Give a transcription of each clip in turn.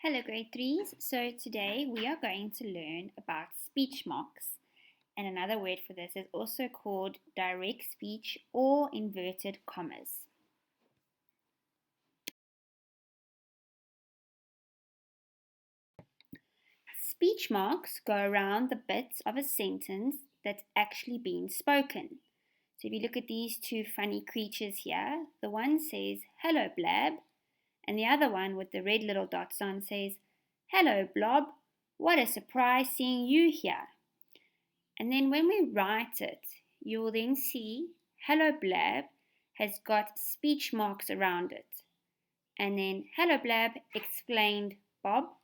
Hello grade 3s. So today we are going to learn about speech marks. And another word for this is also called direct speech or inverted commas. Speech marks go around the bits of a sentence that's actually been spoken. So if you look at these two funny creatures here, the one says, "Hello, Blab," and the other one with the red little dots on says, "Hello, Blob. What a surprise seeing you here." And then when we write it, you will then see "Hello Blab" has got speech marks around it. And then "Hello Blab," explained Bob.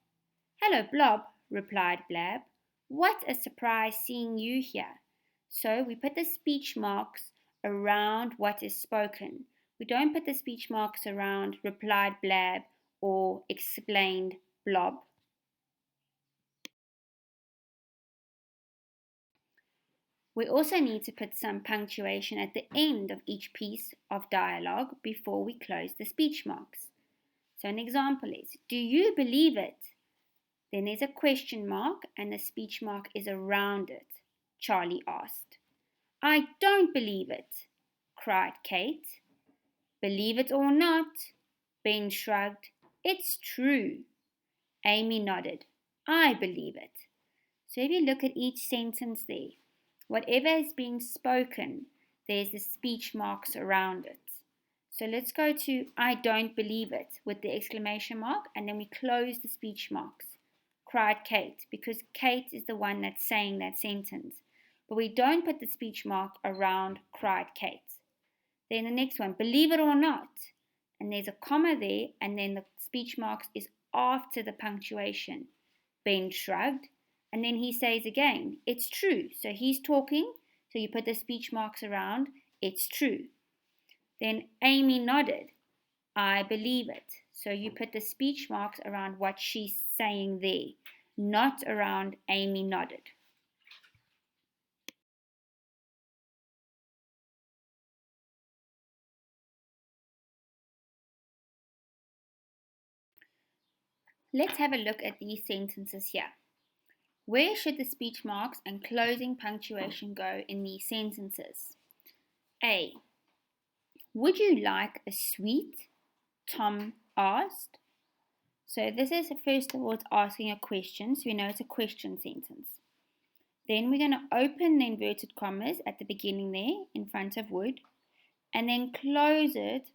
"Hello Blob," replied Blab. "What a surprise seeing you here." So we put the speech marks around what is spoken. We don't put the speech marks around "replied Blab" or "explained Blob." We also need to put some punctuation at the end of each piece of dialogue before we close the speech marks. So an example is, "Do you believe it?" Then there's a question mark and the speech mark is around it. Charlie asked. "I don't believe it," cried Kate. "Believe it or not," Ben shrugged. "It's true." Amy nodded. "I believe it." So if you look at each sentence there, whatever is being spoken, there's the speech marks around it. So let's go to "I don't believe it" with the exclamation mark, and then we close the speech marks. Cried Kate, because Kate is the one that's saying that sentence. But we don't put the speech mark around cried Kate. Then the next one, "Believe it or not." And there's a comma there, and then the speech marks is after the punctuation. Ben shrugged. And then he says again, "It's true." So he's talking, so you put the speech marks around, "It's true." Then Amy nodded. "I believe it." So you put the speech marks around what she's saying there, not around Amy nodded. Let's have a look at these sentences here. Where should the speech marks and closing punctuation go in these sentences? A. "Would you like a sweet?" Tom asked. So this is first of all, it's asking a question, so we know it's a question sentence. Then we're going to open the inverted commas at the beginning there in front of would, and then close it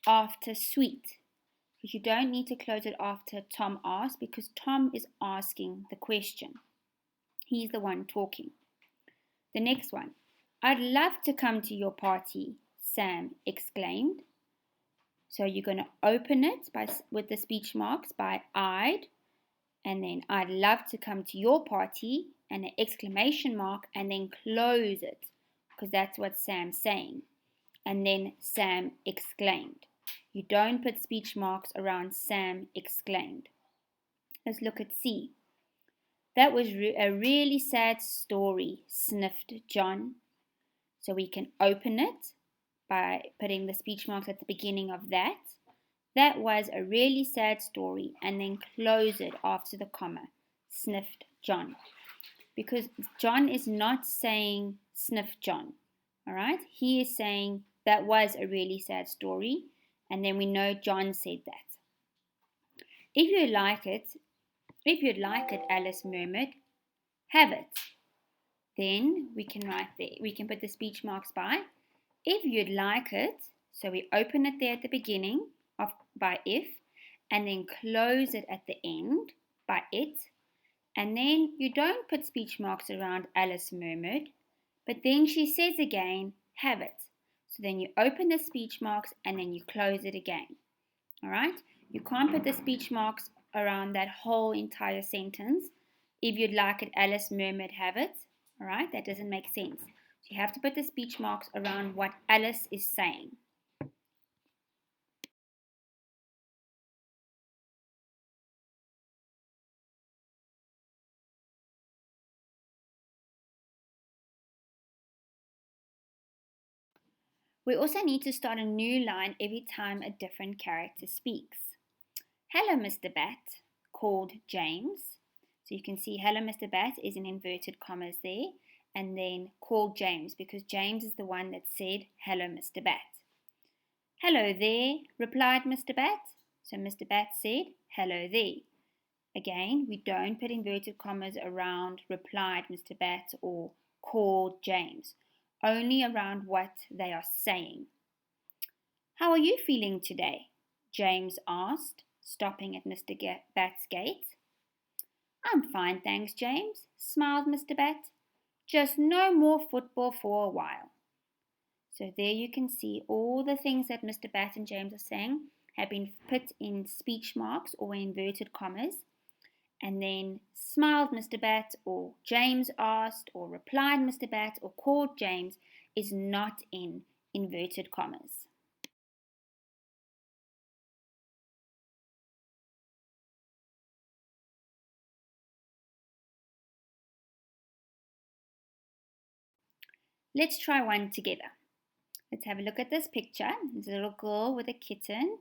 after sweet. Because you don't need to close it after Tom asked, because Tom is asking the question. He's the one talking. The next one, "I'd love to come to your party," Sam exclaimed. So you're going to open it with the speech marks by "I'd," and then "I'd love to come to your party," and an exclamation mark, and then close it, because that's what Sam's saying. And then Sam exclaimed. You don't put speech marks around Sam exclaimed. Let's look at C. "That was a really sad story," sniffed John. So we can open it by putting the speech marks at the beginning of that. "That was a really sad story," and then close it after the comma. Sniffed John. Because John is not saying "sniff John." All right? He is saying "that was a really sad story," and then we know John said that. If you'd like it," Alice murmured. "Have it." Then we can write there. We can put the speech marks by "if you'd like it." So we open it there at the beginning by "if," and then close it at the end by "it." And then you don't put speech marks around Alice murmured, but then she says again, "have it." So then you open the speech marks and then you close it again. All right? You can't put the speech marks around that whole entire sentence. "If you'd like it, Alice murmured, have it." All right? That doesn't make sense. So you have to put the speech marks around what Alice is saying. We also need to start a new line every time a different character speaks. "Hello, Mr. Bat," called James. So you can see hello Mr. Bat is in inverted commas there, and then called James because James is the one that said hello Mr. Bat. Hello there, replied Mr. Bat. So Mr. Bat said hello there. Again, we don't put inverted commas around replied Mr. Bat or called James, only around what they are saying. How are you feeling today? James asked, stopping at Mr. Bat's gate. I'm fine, thanks, James, smiled Mr. Bat. Just no more football for a while. So there you can see all the things that Mr. Bat and James are saying have been put in speech marks or inverted commas. And then smiled Mr. Bat or James asked or replied Mr. Bat or called James is not in inverted commas. Let's try one together. Let's have a look at this picture. There's a little girl with a kitten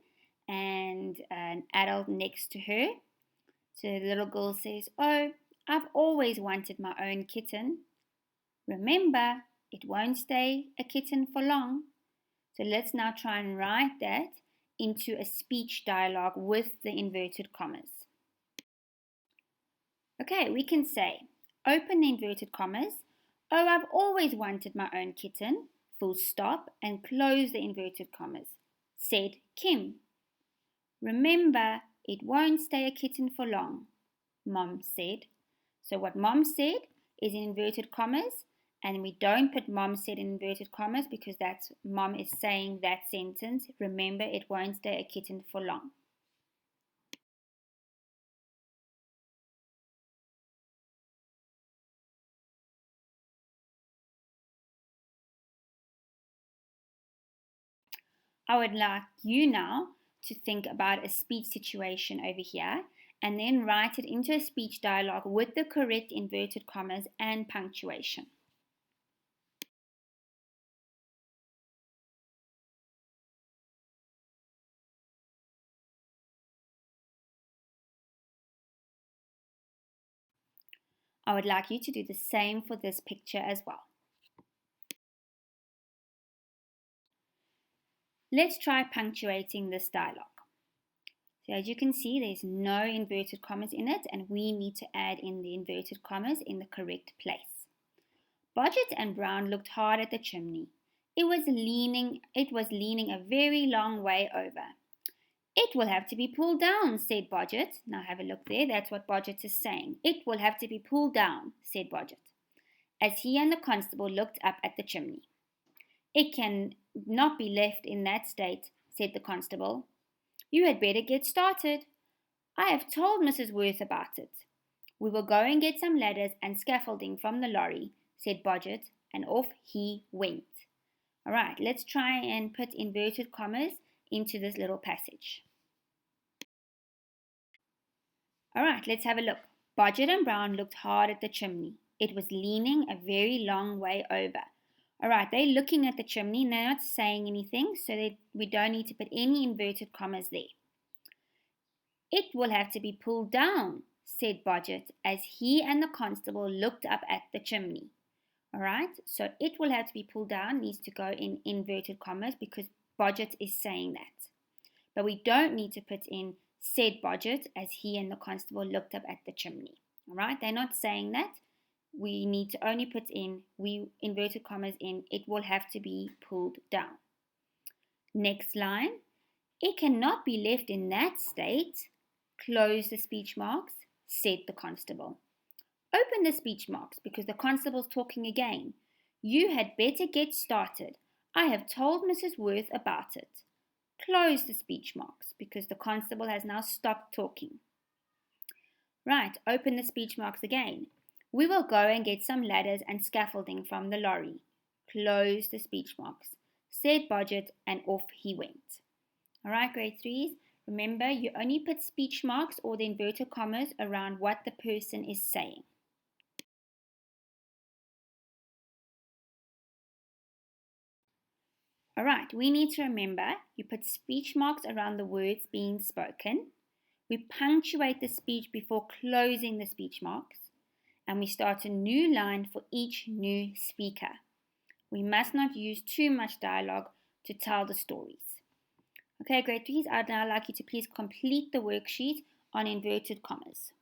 and an adult next to her. So the little girl says, "Oh, I've always wanted my own kitten." Remember, it won't stay a kitten for long. So let's now try and write that into a speech dialogue with the inverted commas. Okay, we can say, open the inverted commas, "Oh, I've always wanted my own kitten," full stop, and close the inverted commas, said Kim. Remember, it won't stay a kitten for long, Mom said. So what Mom said is in inverted commas, and we don't put Mom said in inverted commas because that's Mom is saying that sentence. Remember, it won't stay a kitten for long. I would like you now to think about a speech situation over here and then write it into a speech dialogue with the correct inverted commas and punctuation. I would like you to do the same for this picture as well. Let's try punctuating this dialogue. So as you can see, there's no inverted commas in it, and we need to add in the inverted commas in the correct place. Bodgett and Brown looked hard at the chimney. It was leaning a very long way over. "It will have to be pulled down," said Bodgett. Now have a look there. That's what Bodgett is saying. "It will have to be pulled down," said Bodgett, as he and the constable looked up at the chimney. "It can not be left in that state," said the constable. "You had better get started. I have told Mrs. Worth about it." "We will go and get some ladders and scaffolding from the lorry," said Bodgett, and off he went. All right, let's try and put inverted commas into this little passage. All right, let's have a look. Bodgett and Brown looked hard at the chimney. It was leaning a very long way over. All right, they're looking at the chimney and they're not saying anything, so we don't need to put any inverted commas there. "It will have to be pulled down," said Bodgett, as he and the constable looked up at the chimney. All right, so "it will have to be pulled down" needs to go in inverted commas because Bodgett is saying that. But we don't need to put in "said Bodgett," as he and the constable looked up at the chimney. All right, they're not saying that. We need to only put in, inverted commas in, "it will have to be pulled down." Next line, "It cannot be left in that state," close the speech marks, said the constable. Open the speech marks because the constable's talking again. "You had better get started. I have told Mrs. Worth about it." Close the speech marks because the constable has now stopped talking. Right, open the speech marks again. "We will go and get some ladders and scaffolding from the lorry." Close the speech marks, said Bodgett, and off he went. All right, grade 3s, remember you only put speech marks or the inverted commas around what the person is saying. All right, we need to remember you put speech marks around the words being spoken. We punctuate the speech before closing the speech marks, and we start a new line for each new speaker. We must not use too much dialogue to tell the stories. Okay, grade 3s, I'd now like you to please complete the worksheet on inverted commas.